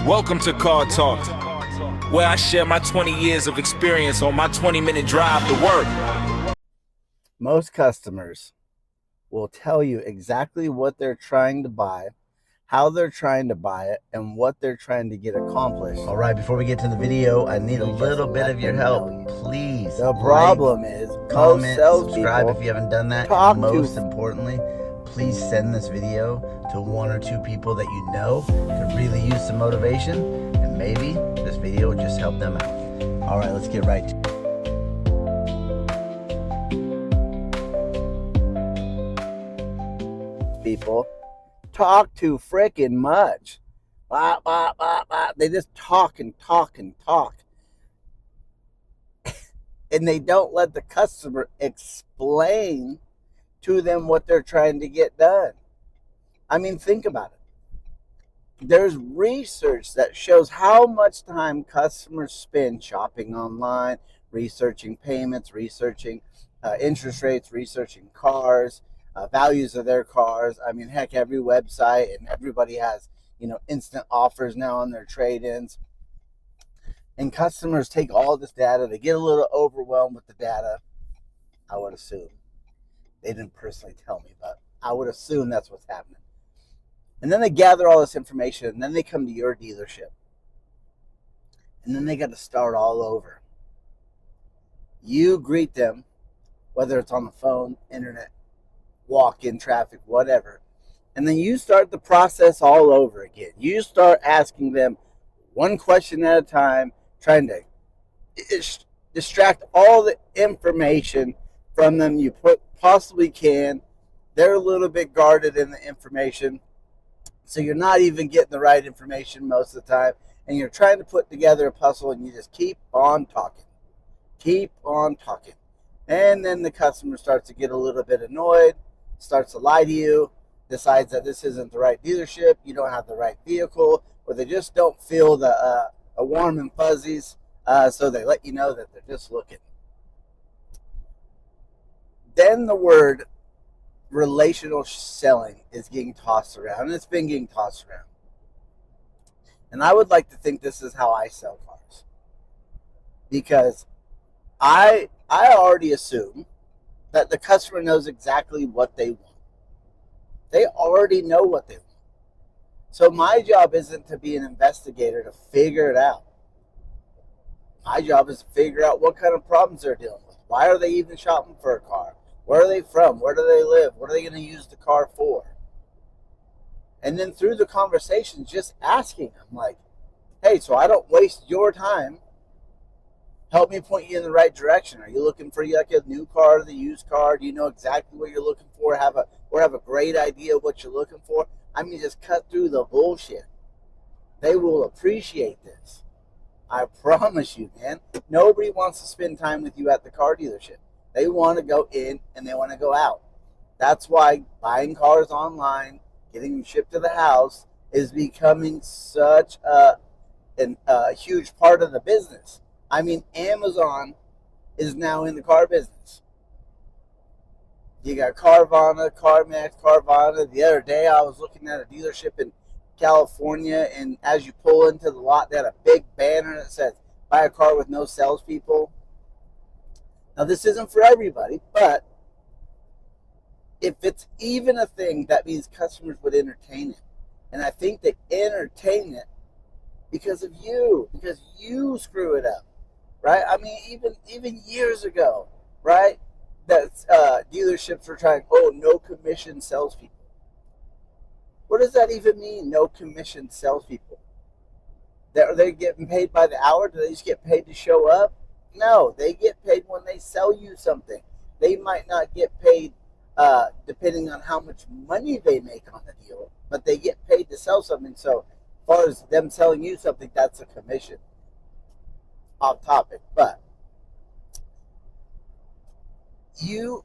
Welcome to Car Talk, where I share my 20 years of experience on my 20-minute drive to work. Most customers will tell you exactly what they're trying to buy, how they're trying to buy it, and what they're trying to get accomplished. All right, before we get to the video, I need a little bit of your help. Please, The problem is, comment, subscribe if you haven't done that. And most importantly, please send this video to one or two people that you know could really use some motivation, and maybe this video will just help them out. All right, let's get right to it. People talk too freaking much. Blah, blah, blah, blah. They just talk and talk and talk. And they don't let the customer explain to them what they're trying to get done. I mean, think about it. There's research that shows how much time customers spend shopping online, researching payments, researching interest rates, researching cars, values of their cars. I mean, heck, every website and everybody has, instant offers now on their trade-ins. And customers take all this data. They get a little overwhelmed with the data, I would assume. They didn't personally tell me, but I would assume that's what's happening. And then they gather all this information, and then they come to your dealership. And then they got to start all over. You greet them, whether it's on the phone, internet, walk-in traffic, whatever. And then you start the process all over again. You start asking them one question at a time, trying to distract all the information from them you possibly can. They're a little bit guarded in the information, so you're not even getting the right information most of the time, and you're trying to put together a puzzle, and you just keep on talking. And then the customer starts to get a little bit annoyed, starts to lie to you, decides that this isn't the right dealership, you don't have the right vehicle, or they just don't feel the warm and fuzzies, so they let you know that they're just looking. Then the word relational selling is getting tossed around, and it's been getting tossed around. And I would like to think this is how I sell cars, because I already assume that the customer knows exactly what they want. They already know what they want. So my job isn't to be an investigator to figure it out. My job is to figure out what kind of problems they're dealing with. Why are they even shopping for a car? Where are they from? Where do they live? What are they going to use the car for? And then through the conversation, just asking them, like, hey, so I don't waste your time, help me point you in the right direction. Are you looking for like a new car or the used car? Do you know exactly what you're looking for? Have a great idea of what you're looking for? I mean, just cut through the bullshit. They will appreciate this. I promise you, man. Nobody wants to spend time with you at the car dealership. They want to go in and they want to go out. That's why buying cars online, getting them shipped to the house, is becoming such a huge part of the business. I mean, Amazon is now in the car business. You got Carvana, CarMax, Carvana. The other day I was looking at a dealership in California, and as you pull into the lot, they had a big banner that says, buy a car with no salespeople. Now, this isn't for everybody, but if it's even a thing, that means customers would entertain it. And I think they entertain it because of you, because you screw it up, right? I mean, even years ago, right, that dealerships were trying, no commission salespeople. What does that even mean, no commission salespeople? Are they getting paid by the hour? Do they just get paid to show up? No, they get paid when they sell you something. They might not get paid depending on how much money they make on the deal, but they get paid to sell something. So as far as them selling you something, that's a commission. Off topic, but you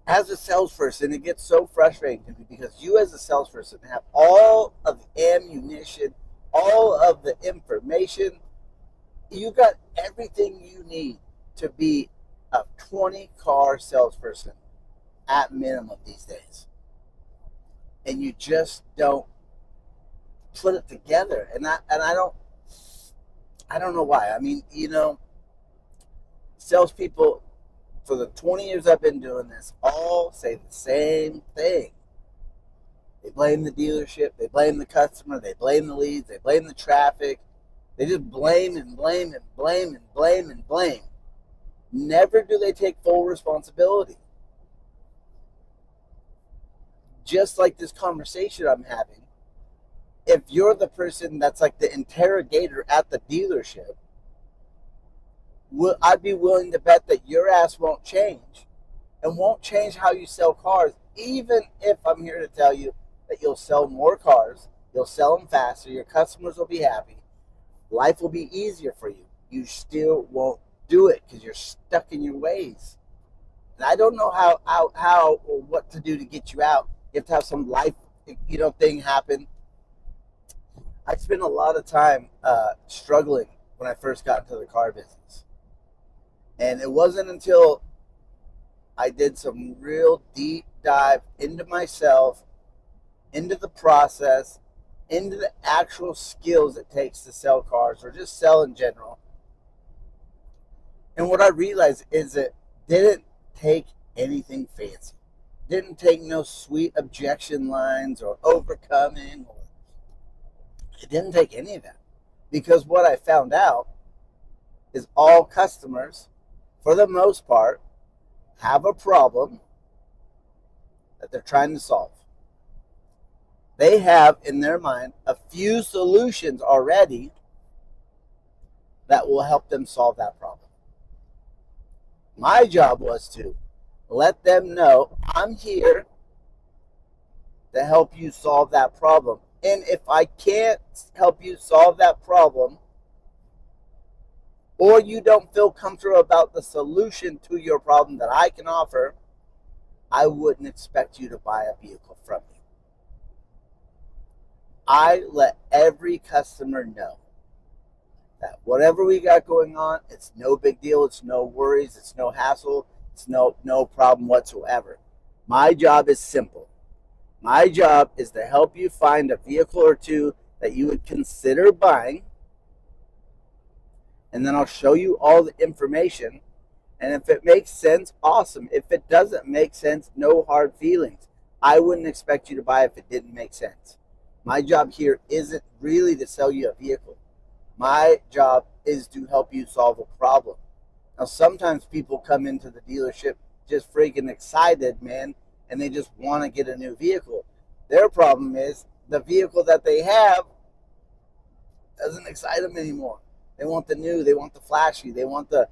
as a salesperson, it gets so frustrating to me because you as a salesperson have all of the ammunition, all of the information. You got everything you need to be a 20-car salesperson at minimum these days. And you just don't put it together. And I don't know why. I mean, salespeople for the 20 years I've been doing this all say the same thing. They blame the dealership, they blame the customer, they blame the leads, they blame the traffic. They just blame and blame and blame and blame and blame. Never do they take full responsibility. Just like this conversation I'm having, if you're the person that's like the interrogator at the dealership, I'd be willing to bet that your ass won't change and won't change how you sell cars, even if I'm here to tell you that you'll sell more cars, you'll sell them faster, your customers will be happy, life will be easier for you. You still won't do it because you're stuck in your ways. And I don't know how or what to do to get you out. You have to have some life, thing happen. I spent a lot of time struggling when I first got into the car business. And it wasn't until I did some real deep dive into myself, into the process, into the actual skills it takes to sell cars or just sell in general. And what I realized is it didn't take anything fancy. Didn't take no sweet objection lines or overcoming. It didn't take any of that. Because what I found out is all customers, for the most part, have a problem that they're trying to solve. They have in their mind a few solutions already that will help them solve that problem. My job was to let them know I'm here to help you solve that problem. And if I can't help you solve that problem, or you don't feel comfortable about the solution to your problem that I can offer, I wouldn't expect you to buy a vehicle from me. I let every customer know that whatever we got going on, it's no big deal, it's no worries, it's no hassle, it's no problem whatsoever. My job is simple. My job is to help you find a vehicle or two that you would consider buying, and then I'll show you all the information. And if it makes sense, awesome. If it doesn't make sense, no hard feelings. I wouldn't expect you to buy if it didn't make sense. My job here isn't really to sell you a vehicle. My job is to help you solve a problem. Now, sometimes people come into the dealership just freaking excited, man, and they just want to get a new vehicle. Their problem is the vehicle that they have doesn't excite them anymore. They want the new, they want the flashy, they want the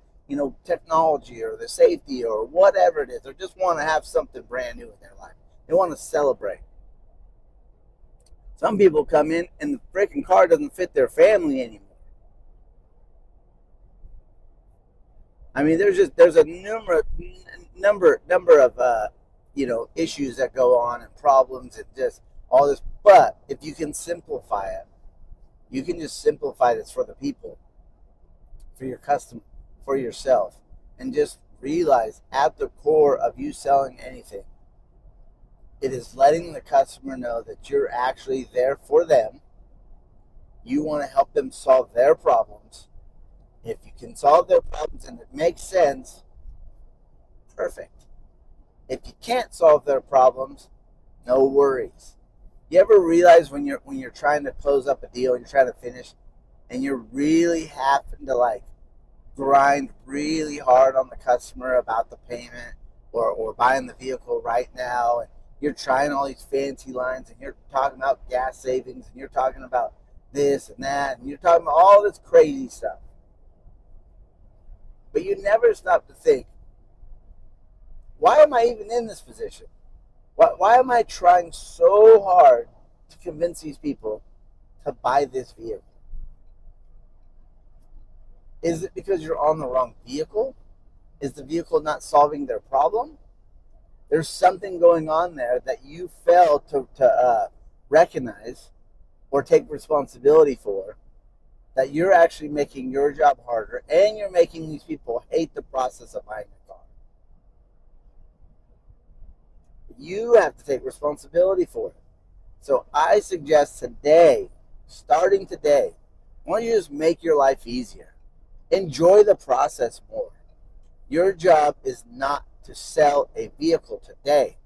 technology or the safety or whatever it is. They just want to have something brand new in their life. They want to celebrate. Some people come in and the freaking car doesn't fit their family anymore. I mean, there's a number of issues that go on and problems and just all this. But if you can simplify it, you can just simplify this for the people, for your customer, for yourself, and just realize at the core of you selling anything, it is letting the customer know that you're actually there for them. You want to help them solve their problems. If you can solve their problems and it makes sense, perfect. If you can't solve their problems, no worries. You ever realize when you're trying to close up a deal and you're trying to finish, and you're really having to grind really hard on the customer about the payment or buying the vehicle right now, and you're trying all these fancy lines, and you're talking about gas savings, and you're talking about this and that, and you're talking about all this crazy stuff. But you never stop to think, why am I even in this position? Why am I trying so hard to convince these people to buy this vehicle? Is it because you're on the wrong vehicle? Is the vehicle not solving their problem? There's something going on there that you fail to recognize or take responsibility for, that you're actually making your job harder, and you're making these people hate the process of buying a car. You have to take responsibility for it. So I suggest today starting today, why don't you just make your life easier? Enjoy the process more. Your job is not to sell a vehicle today.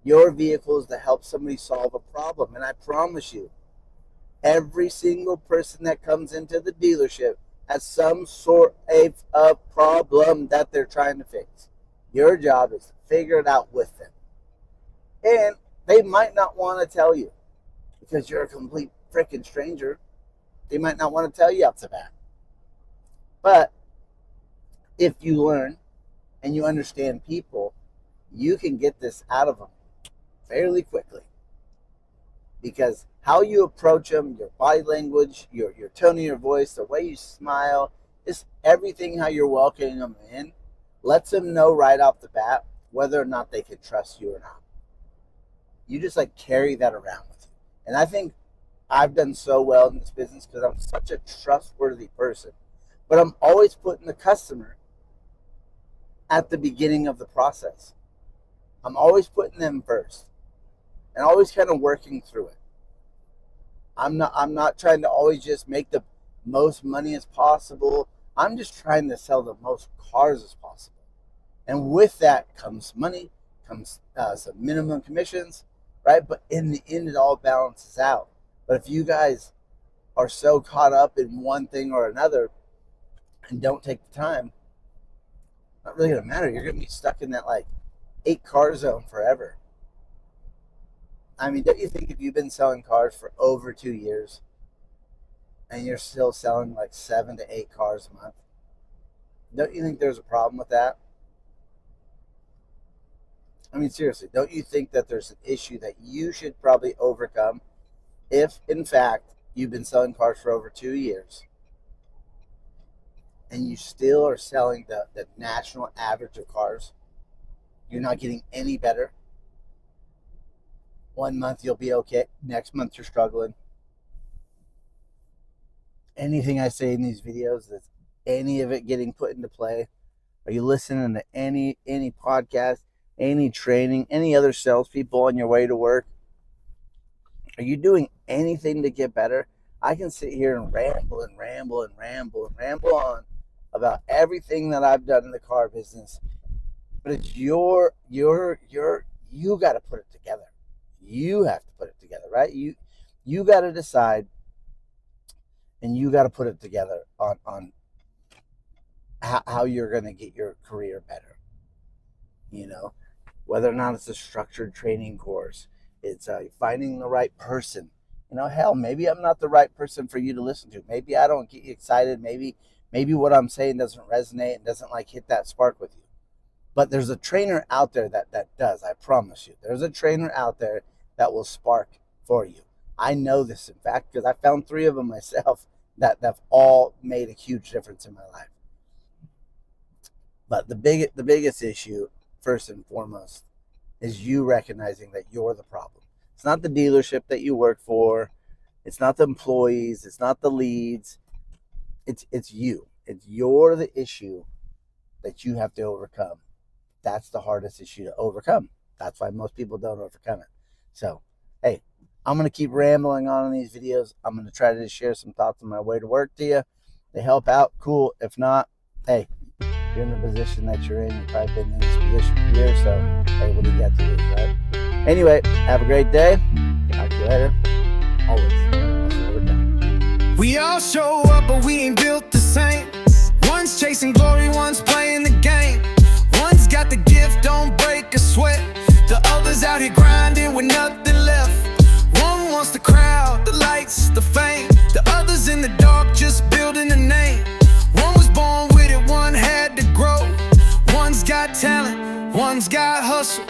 Your vehicle is to help somebody solve a problem. And I promise you, every single person that comes into the dealership has some sort of problem that they're trying to fix. Your job is to figure it out with them. And they might not want to tell you because you're a complete freaking stranger. They might not want to tell you off the bat. But if you learn and you understand people, you can get this out of them fairly quickly. Because how you approach them, your body language, your tone of your voice, the way you smile, just everything how you're welcoming them in, lets them know right off the bat whether or not they can trust you or not. You just like carry that around with you. And I think I've done so well in this business because I'm such a trustworthy person. But I'm always putting the customer at the beginning of the process. I'm always putting them first and always kind of working through it. I'm not trying to always just make the most money as possible. I'm just trying to sell the most cars as possible. And with that comes money, comes some minimum commissions, right? But in the end, it all balances out. But if you guys are so caught up in one thing or another and don't take the time, not really going to matter. You're going to be stuck in that like 8 car zone forever. I mean, don't you think if you've been selling cars for over 2 years and you're still selling like 7 to 8 cars a month, don't you think there's a problem with that? I mean, seriously, don't you think that there's an issue that you should probably overcome if, in fact, you've been selling cars for over 2 years and you still are selling the national average of cars? You're not getting any better. 1 month you'll be okay. Next month you're struggling. Anything I say in these videos, is any of it getting put into play? Are you listening to any podcast, any training, any other salespeople on your way to work? Are you doing anything to get better? I can sit here and ramble on about everything that I've done in the car business, but it's you got to put it together. You have to put it together, right? You got to decide, and you got to put it together on how you're going to get your career better. You know, whether or not it's a structured training course, it's finding the right person. You know, hell, maybe I'm not the right person for you to listen to. Maybe I don't get you excited. Maybe what I'm saying doesn't resonate and doesn't like hit that spark with you. But there's a trainer out there that does. I promise you. There's a trainer out there that will spark for you. I know this, in fact, because I found 3 of them myself that have all made a huge difference in my life. But the biggest issue, first and foremost, is you recognizing that you're the problem. It's not the dealership that you work for. It's not the employees. It's not the leads. It's you. You're the issue that you have to overcome. That's the hardest issue to overcome. That's why most people don't overcome it. So, hey, I'm going to keep rambling on in these videos. I'm going to try to share some thoughts on my way to work to you. They help out, cool. If not, hey, you're in the position that you're in. You've probably been in this position for years, so hey, what do you got to lose, right? Anyway, have a great day. Talk to you later. Always. I'll see you over time. We all show up, but we ain't built the same. One's chasing glory, one's playing the game. One's got the gift, don't break a sweat. The other's out here grinding with nothing left. One wants the crowd, the lights, the fame. The other's in the dark, just building a name. One was born with it, one had to grow. One's got talent, one's got hustle.